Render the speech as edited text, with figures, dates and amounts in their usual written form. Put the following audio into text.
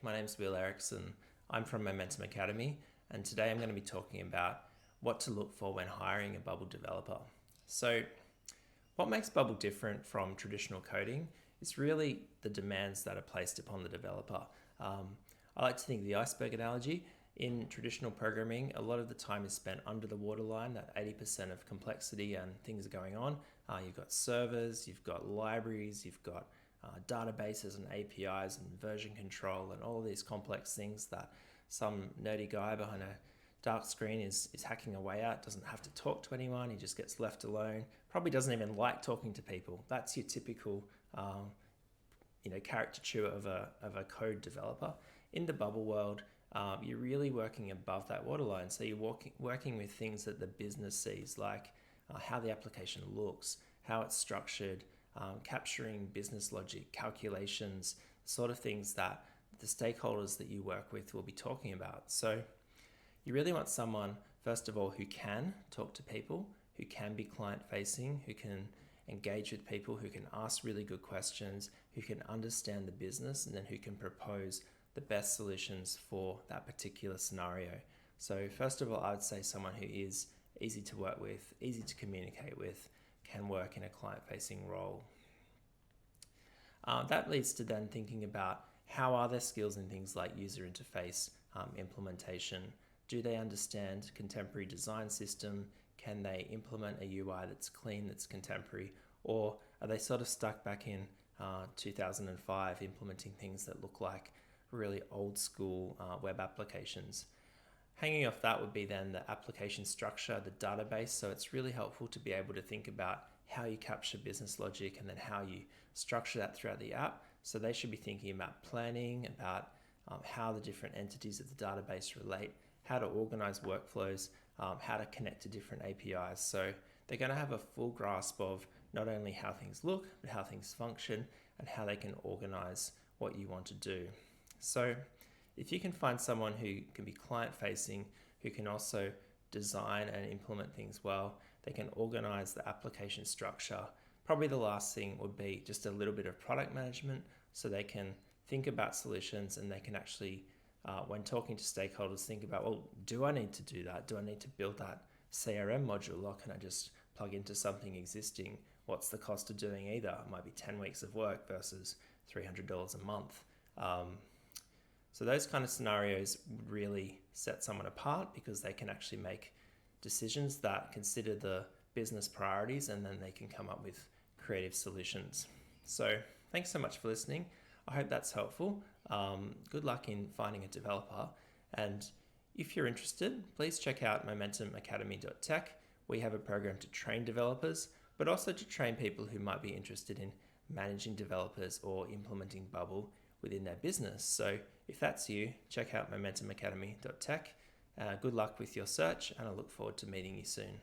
my name's Will Erickson. I'm from Momentum Academy, and today I'm going to be talking about what to look for when hiring a Bubble developer. So, what makes Bubble different from traditional coding is really the demands that are placed upon the developer. I like to think the iceberg analogy. In traditional programming, a lot of the time is spent under the waterline, that 80% of complexity and things are going on. You've got servers, you've got libraries, you've got databases and APIs and version control and all of these complex things that some nerdy guy behind a dark screen is hacking away at, doesn't have to talk to anyone, he just gets left alone, probably doesn't even like talking to people. That's your typical caricature of a code developer. In the Bubble world, you're really working above that waterline. So you're working with things that the business sees, like how the application looks, how it's structured, capturing business logic, calculations, the sort of things that the stakeholders that you work with will be talking about. So you really want someone, first of all, who can talk to people, who can be client-facing, who can engage with people, who can ask really good questions, who can understand the business, and then who can propose the best solutions for that particular scenario. So first of all, I would say someone who is easy to work with, easy to communicate with, can work in a client-facing role. That leads to then thinking about how are their skills in things like user interface implementation. Do they understand contemporary design system? Can they implement a UI that's clean, that's contemporary? Or are they sort of stuck back in 2005 implementing things that look like really old school web applications? Hanging off that would be then the application structure, the database. So it's really helpful to be able to think about how you capture business logic and then how you structure that throughout the app. So they should be thinking about planning, about how the different entities of the database relate, how to organize workflows, how to connect to different APIs. So they're going to have a full grasp of not only how things look, but how things function and how they can organize what you want to do. So if you can find someone who can be client-facing, who can also design and implement things well, they can organize the application structure. Probably the last thing would be just a little bit of product management, so they can think about solutions and they can actually, when talking to stakeholders, think about, well, do I need to do that? Do I need to build that CRM module, or can I just plug into something existing? What's the cost of doing either? It might be 10 weeks of work versus $300 a month. So those kind of scenarios would really set someone apart because they can actually make decisions that consider the business priorities, and then they can come up with creative solutions. So thanks so much for listening. I hope that's helpful. Good luck in finding a developer. And if you're interested, please check out momentumacademy.tech. We have a program to train developers, but also to train people who might be interested in managing developers or implementing Bubble within their business. So if that's you, check out momentumacademy.tech. Good luck with your search, and I look forward to meeting you soon.